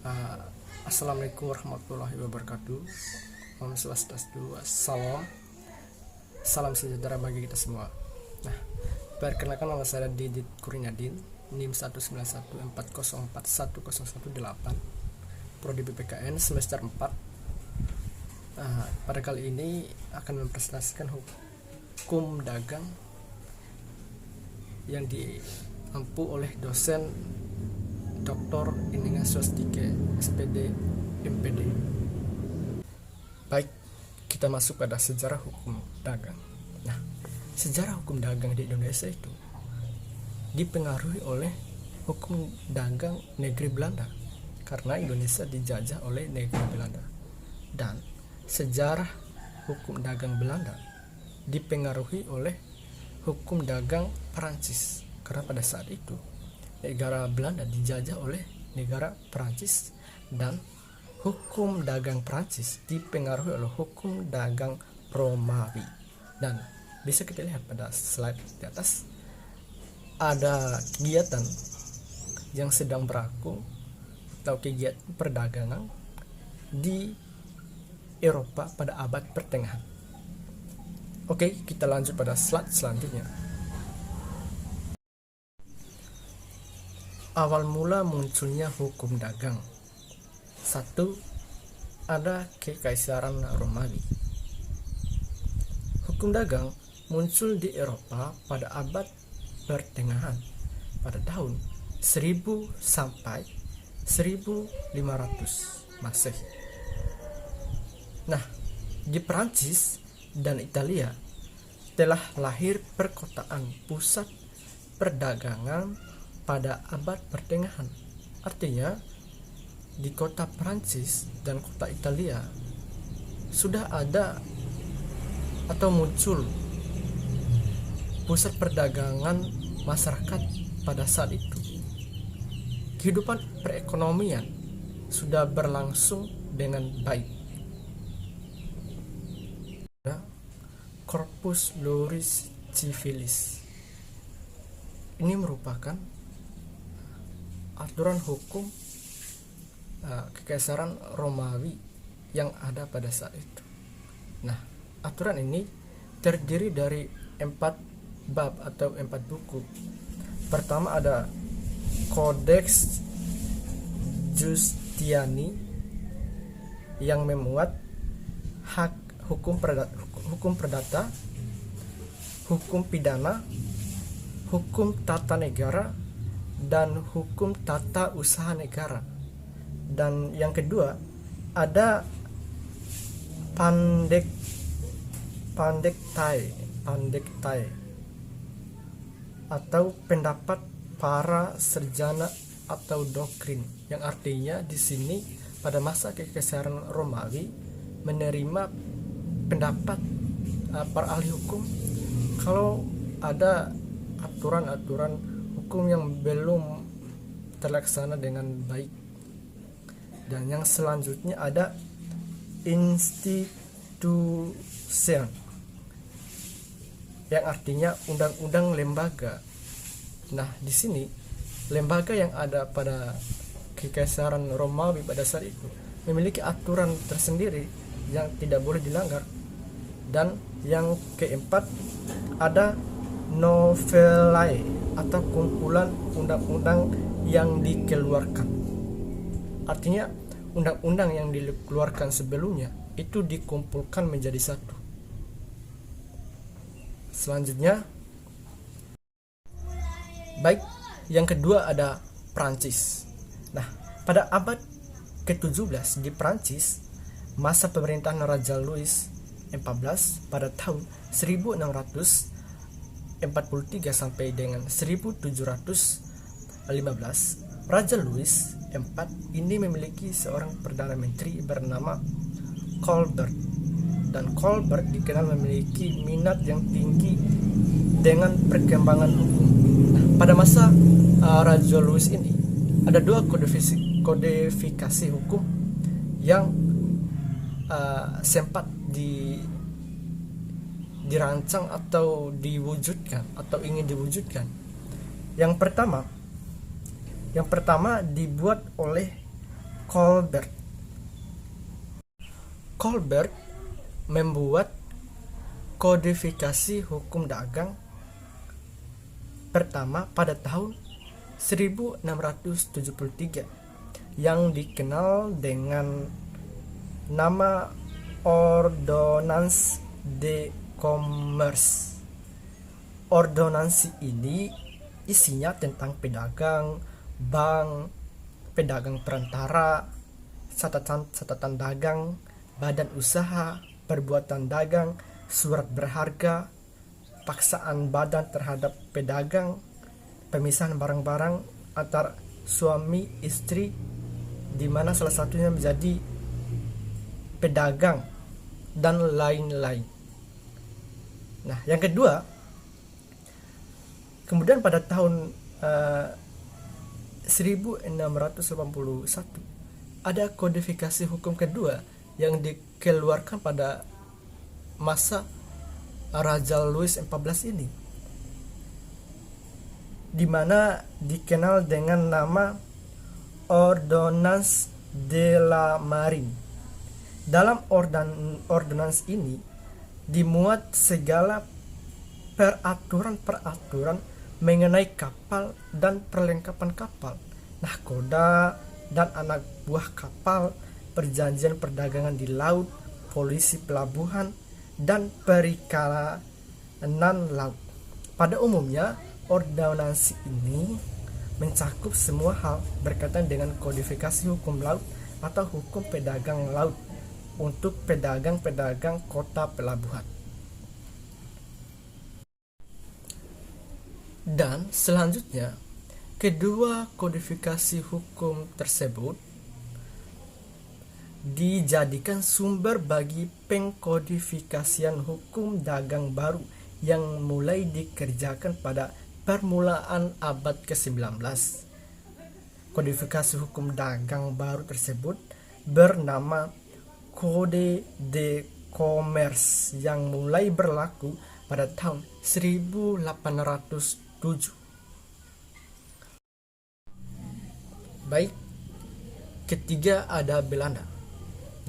Uh, Assalamualaikum warahmatullahi wabarakatuh. Om Swastiastu, salam sejahtera bagi kita semua. Nah, perkenalkan nama saya Didit Kurniadin, NIM 19140410118, Prodi BPKN semester 4. Pada kali ini akan mempresentasikan hukum dagang yang diampu oleh dosen Dr. Ininga Swastike, SPD, MPD. Baik, kita masuk pada sejarah hukum dagang. Nah, sejarah hukum dagang di Indonesia itu dipengaruhi oleh hukum dagang negeri Belanda, karena Indonesia dijajah oleh negeri Belanda. Dan sejarah hukum dagang Belanda dipengaruhi oleh hukum dagang Perancis, karena pada saat itu negara Belanda dijajah oleh negara Perancis, dan hukum dagang Perancis dipengaruhi oleh hukum dagang Romawi. Dan bisa kita lihat pada slide di atas, ada kegiatan yang sedang berlaku atau kegiatan perdagangan di Eropa pada abad pertengahan. Oke, kita lanjut pada slide selanjutnya. Awal mula munculnya hukum dagang. 1. Ada Kekaisaran Romawi. Hukum dagang muncul di Eropa pada abad pertengahan, pada tahun 1000 sampai 1500 Masehi. Nah, di Perancis dan Italia telah lahir perkotaan pusat perdagangan pada abad pertengahan. Artinya, di kota Perancis dan kota Italia sudah ada atau muncul pusat perdagangan masyarakat pada saat itu. Kehidupan perekonomian sudah berlangsung dengan baik. Corpus Juris Civilis ini merupakan aturan hukum Kekaisaran Romawi yang ada pada saat itu. Nah, aturan ini terdiri dari 4 bab atau 4 buku. Pertama ada Codex Justiani yang memuat hak hukum perdata, hukum pidana, hukum tata negara, dan hukum tata usaha negara. Dan yang kedua ada Pandektai atau pendapat para sarjana atau doktrin, yang artinya di sini pada masa Kekaisaran Romawi menerima pendapat para ahli hukum kalau ada aturan-aturan hukum yang belum terlaksana dengan baik. Dan yang selanjutnya ada institution, yang artinya undang-undang lembaga. Nah, di sini lembaga yang ada pada Kekaisaran Romawi pada saat itu memiliki aturan tersendiri yang tidak boleh dilanggar. Dan yang keempat ada novellae atau kumpulan undang-undang yang dikeluarkan. Artinya undang-undang yang dikeluarkan sebelumnya itu dikumpulkan menjadi satu. Selanjutnya, baik, yang kedua ada Prancis. Nah, pada abad ke-17 di Prancis, masa pemerintahan Raja Louis XIV pada tahun 1643 sampai dengan 1715, Raja Louis IV ini memiliki seorang perdana menteri bernama Colbert, dan Colbert dikenal memiliki minat yang tinggi dengan perkembangan hukum. Nah, pada masa Raja Louis ini ada 2 kodifikasi hukum yang sempat dirancang atau diwujudkan atau ingin diwujudkan. Yang pertama dibuat oleh Colbert. Colbert membuat kodifikasi hukum dagang pertama pada tahun 1673 yang dikenal dengan nama Ordonnance de Commerce. Ordonansi ini isinya tentang pedagang, bank, pedagang perantara, catatan dagang, badan usaha, perbuatan dagang, surat berharga, paksaan badan terhadap pedagang, pemisahan barang-barang antar suami istri, di mana salah satunya menjadi pedagang, dan lain-lain. Nah, yang kedua, kemudian pada tahun 1681 ada kodifikasi hukum kedua yang dikeluarkan pada masa Raja Louis XIV ini, di mana dikenal dengan nama Ordonnance de la Marine. Dalam ordonans ini dimuat segala peraturan-peraturan mengenai kapal dan perlengkapan kapal, nahkoda dan anak buah kapal, perjanjian perdagangan di laut, polisi pelabuhan, dan perikanan laut. Pada umumnya, ordonansi ini mencakup semua hal berkaitan dengan kodifikasi hukum laut atau hukum pedagang laut untuk pedagang-pedagang kota pelabuhan. Dan selanjutnya, kedua kodifikasi hukum tersebut dijadikan sumber bagi pengkodifikasian hukum dagang baru yang mulai dikerjakan pada permulaan abad ke-19. Kodifikasi hukum dagang baru tersebut bernama Code de Commerce yang mulai berlaku pada tahun 1807. Baik, ketiga ada Belanda.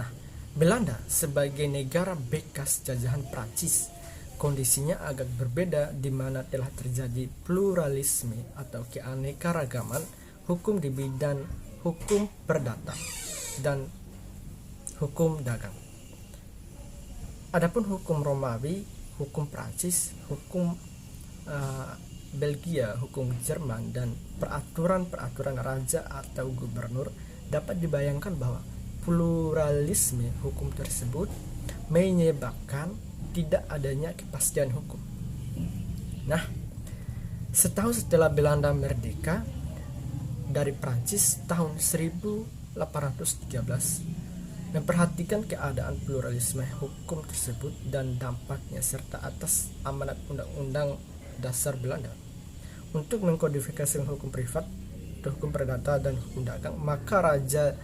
Nah, Belanda sebagai negara bekas jajahan Prancis, kondisinya agak berbeda di mana telah terjadi pluralisme atau keanekaragaman hukum di bidang hukum perdata dan hukum dagang. Adapun hukum Romawi, hukum Prancis, hukum Belgia, hukum Jerman, dan peraturan-peraturan raja atau gubernur, dapat dibayangkan bahwa pluralisme hukum tersebut menyebabkan tidak adanya kepastian hukum. Nah, setahun setelah Belanda merdeka dari Prancis tahun 1813, memperhatikan keadaan pluralisme hukum tersebut dan dampaknya serta atas amanat Undang-Undang Dasar Belanda untuk mengkodifikasi hukum privat, hukum perdata, dan hukum dagang, maka Raja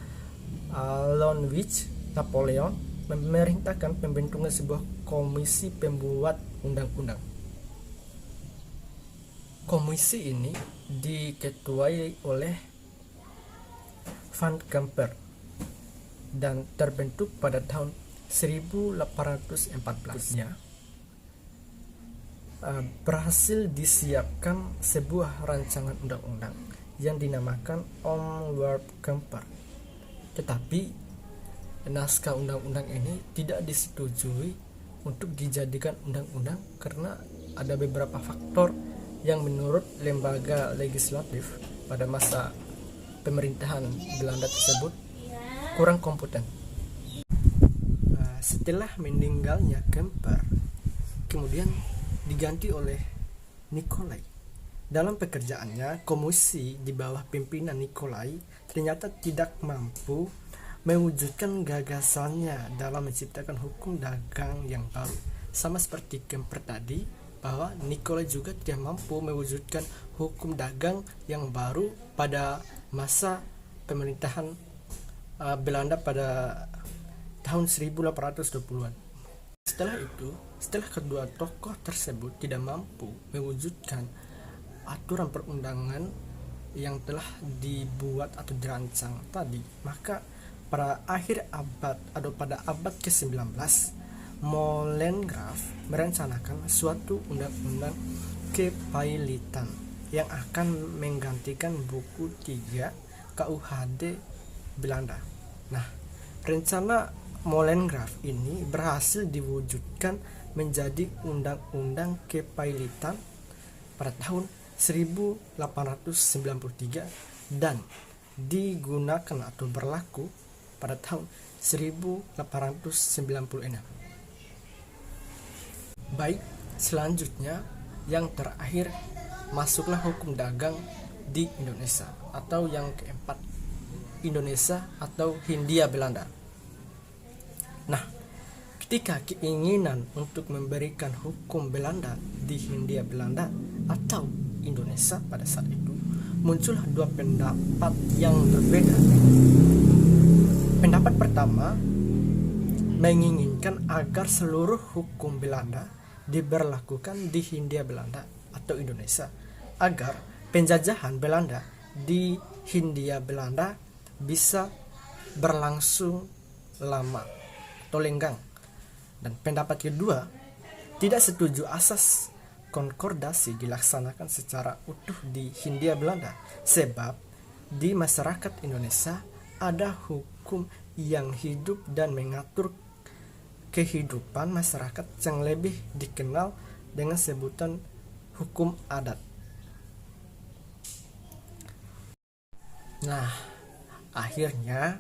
Ludwig Napoleon memerintahkan pembentukan sebuah komisi pembuat undang-undang. Komisi ini diketuai oleh Van Kemper dan terbentuk pada tahun 1814-nya. Berhasil disiapkan sebuah rancangan undang-undang yang dinamakan Onward Kemper. Tetapi naskah undang-undang ini tidak disetujui untuk dijadikan undang-undang karena ada beberapa faktor yang menurut lembaga legislatif pada masa pemerintahan Belanda tersebut kurang kompeten. Setelah meninggalnya Kemper, kemudian diganti oleh Nicolai. Dalam pekerjaannya, komisi di bawah pimpinan Nicolai ternyata tidak mampu mewujudkan gagasannya dalam menciptakan hukum dagang yang baru. Sama seperti Kemper tadi, bahwa Nicolai juga tidak mampu mewujudkan hukum dagang yang baru pada masa pemerintahan Belanda pada tahun 1820-an. Setelah itu, setelah kedua tokoh tersebut tidak mampu mewujudkan aturan perundangan yang telah dibuat atau dirancang tadi, maka pada akhir abad atau pada abad ke-19, Molengraf merencanakan suatu undang-undang kepailitan yang akan menggantikan buku 3 KUHD Belanda. Nah, rencana Molengraf ini berhasil diwujudkan menjadi undang-undang kepailitan pada tahun 1893 dan digunakan atau berlaku pada tahun 1896. Baik, selanjutnya yang terakhir masuklah hukum dagang di Indonesia, atau yang keempat, Indonesia atau Hindia Belanda. Nah, ketika keinginan untuk memberikan hukum Belanda di Hindia Belanda atau Indonesia pada saat itu, muncullah dua pendapat yang berbeda. Pendapat pertama menginginkan agar seluruh hukum Belanda diberlakukan di Hindia Belanda atau Indonesia, agar penjajahan Belanda di Hindia Belanda bisa berlangsung lama atau lenggang. Dan pendapat kedua tidak setuju asas konkordasi dilaksanakan secara utuh di Hindia Belanda, sebab di masyarakat Indonesia ada hukum yang hidup dan mengatur kehidupan masyarakat yang lebih dikenal dengan sebutan hukum adat. Nah, akhirnya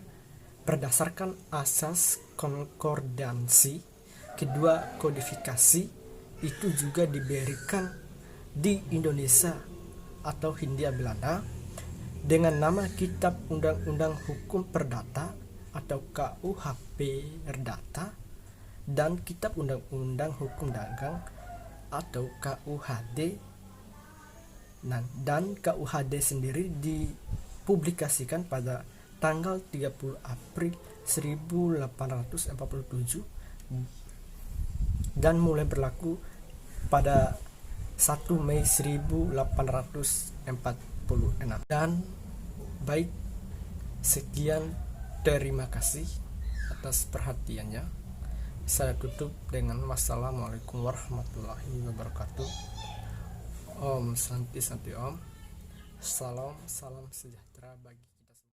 berdasarkan asas konkordansi, kedua kodifikasi itu juga diberikan di Indonesia atau Hindia Belanda dengan nama Kitab Undang-Undang Hukum Perdata atau KUHP Perdata dan Kitab Undang-Undang Hukum Dagang atau KUHD. Dan KUHD sendiri dipublikasikan pada tanggal 30 April 1847 dan mulai berlaku pada 1 Mei 1846. Dan baik, sekian, terima kasih atas perhatiannya. Saya tutup dengan wassalamualaikum warahmatullahi wabarakatuh. Om Santi Santi Om. Salam sejahtera bagi